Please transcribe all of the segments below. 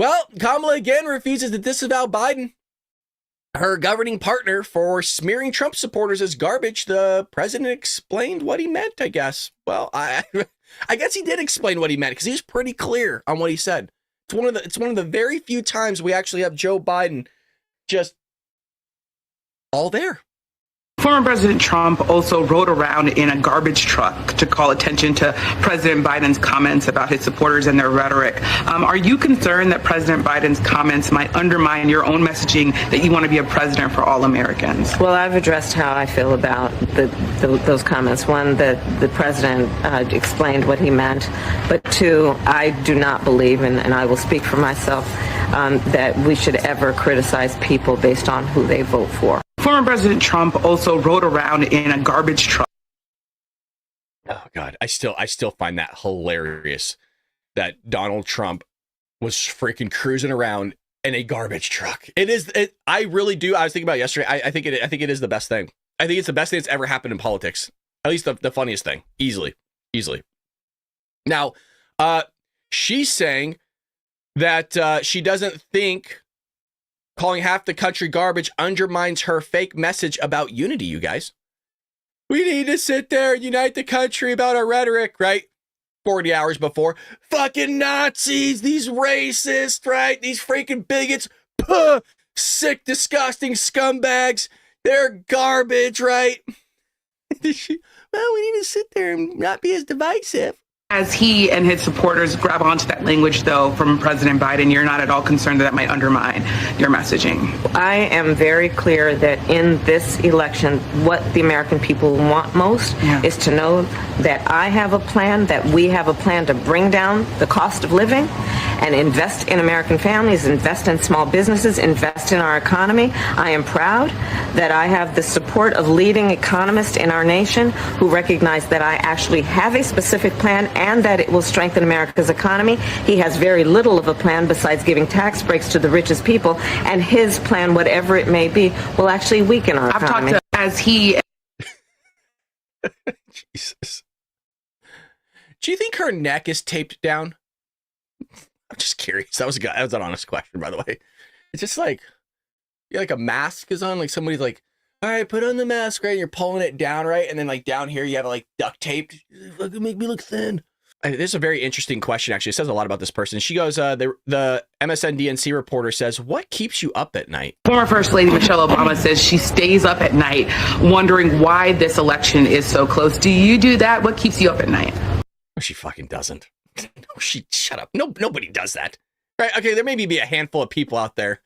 Well, Kamala again refuses to disavow Biden, her governing partner, for smearing Trump supporters as garbage. The president explained what he meant, I guess. Well, I guess he did explain what he meant because he was pretty clear on what he said. It's one of the very few times we actually have Joe Biden just all there. Former President Trump also rode around in a garbage truck to call attention to President Biden's comments about his supporters and their rhetoric. Are you concerned that President Biden's comments might undermine your own messaging that you want to be a president for all Americans? Well, I've addressed how I feel about those comments. One, that the president explained what he meant. But two, I do not believe, and I will speak for myself, that we should ever criticize people based on who they vote for. Former President Trump also rode around in a garbage truck. Oh God, I still find that hilarious that Donald Trump was freaking cruising around in a garbage truck. I really do. I was thinking about it yesterday. I think it is the best thing. I think it's the best thing that's ever happened in politics. At least the funniest thing, easily. Now, she's saying that she doesn't think calling half the country garbage undermines her fake message about unity, you guys. We need to sit there and unite the country about our rhetoric, right? 40 hours before. Fucking Nazis, these racists, right? These freaking bigots, sick, disgusting scumbags. They're garbage, right? Well, we need to sit there and not be as divisive. As he and his supporters grab onto that language, though, from President Biden, you're not at all concerned that might undermine your messaging? I am very clear that in this election, what the American people want most is to know that I have a plan, that we have a plan to bring down the cost of living and invest in American families, invest in small businesses, invest in our economy. I am proud that I have the support of leading economists in our nation who recognize that I actually have a specific plan and that it will strengthen America's economy. He has very little of a plan besides giving tax breaks to the richest people, and his plan, whatever it may be, will actually weaken our economy. Jesus. Do you think her neck is taped down? I'm just curious. That was an honest question, by the way. It's just like, like a mask is on, like somebody's like, all right, put on the mask, right? And you're pulling it down, right? And then like down here, you have it like duct taped. Fucking make me look thin. This is a very interesting question, actually. It says a lot about this person. She goes, the MSNBC reporter says, what keeps you up at night? Former First Lady Michelle Obama says she stays up at night wondering why this election is so close. Do you do that? What keeps you up at night? No, she fucking doesn't. No, shut up. No, nobody does that. Right? Okay, there may be a handful of people out there.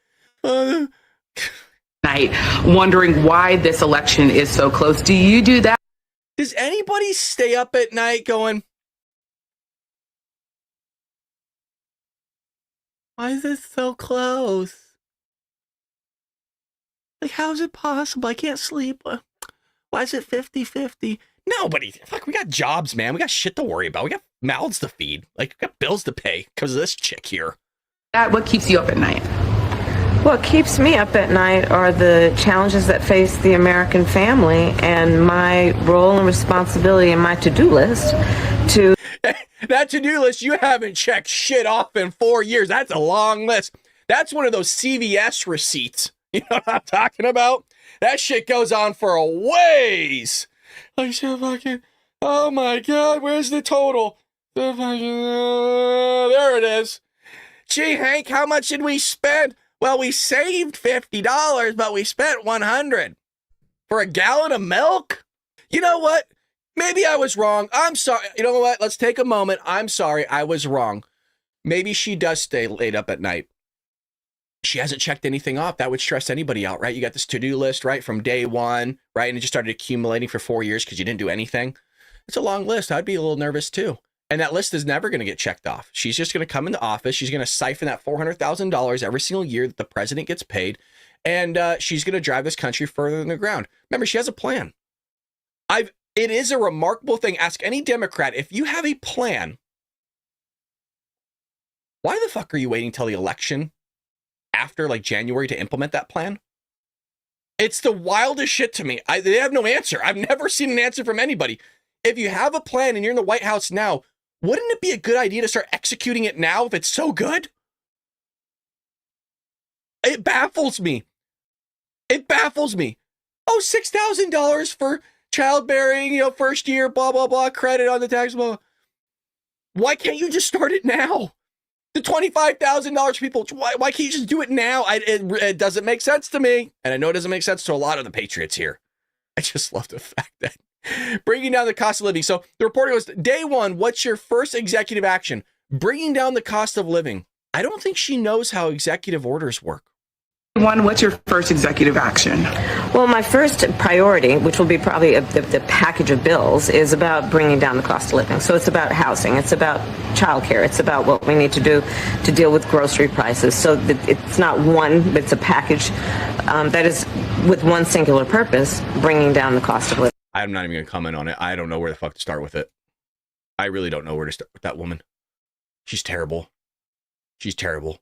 Night wondering why this election is so close. Do you do that? Does anybody stay up at night going, why is this so close? Like, how is it possible? I can't sleep. Why is it 50-50? Nobody. Fuck, we got jobs, man. We got shit to worry about. We got mouths to feed. Like, we got bills to pay because of this chick here. What keeps you up at night? What keeps me up at night are the challenges that face the American family and my role and responsibility in my to-do list to... That to-do list, you haven't checked shit off in 4 years. That's a long list. That's one of those CVS receipts. You know what I'm talking about? That shit goes on for a ways. Like, fucking, oh my God, where's the total? There it is. Gee, Hank, how much did we spend? Well, we saved $50, but we spent $100 for a gallon of milk. You know what? Maybe I was wrong. I'm sorry. You know what? Let's take a moment. I'm sorry. I was wrong. Maybe she does stay late up at night. She hasn't checked anything off. That would stress anybody out, right? You got this to-do list, right, from day one, right? And it just started accumulating for 4 years because you didn't do anything. It's a long list. I'd be a little nervous too. And that list is never going to get checked off. She's just going to come into office. She's going to siphon that $400,000 every single year that the president gets paid. And she's going to drive this country further than the ground. Remember, she has a plan. It is a remarkable thing. Ask any Democrat, if you have a plan, why the fuck are you waiting till the election after like January to implement that plan? It's the wildest shit to me. They have no answer. I've never seen an answer from anybody. If you have a plan and you're in the White House now, wouldn't it be a good idea to start executing it now if it's so good? It baffles me. It baffles me. Oh, $6,000 for childbearing, first year, blah, blah, blah, credit on the tax, blah. Why can't you just start it now? The $25,000 people, why can't you just do it now? It doesn't make sense to me. And I know it doesn't make sense to a lot of the patriots here. I just love the fact that bringing down the cost of living. So the reporter goes, day one, what's your first executive action? Bringing down the cost of living. I don't think she knows how executive orders work. One, what's your first executive action? Well, my first priority, which will be probably the package of bills, is about bringing down the cost of living. So it's about housing. It's about childcare. It's about what we need to do to deal with grocery prices. So it's not one, but it's a package that is with one singular purpose, bringing down the cost of living. I'm not even going to comment on it. I don't know where the fuck to start with it. I really don't know where to start with that woman. She's terrible. She's terrible.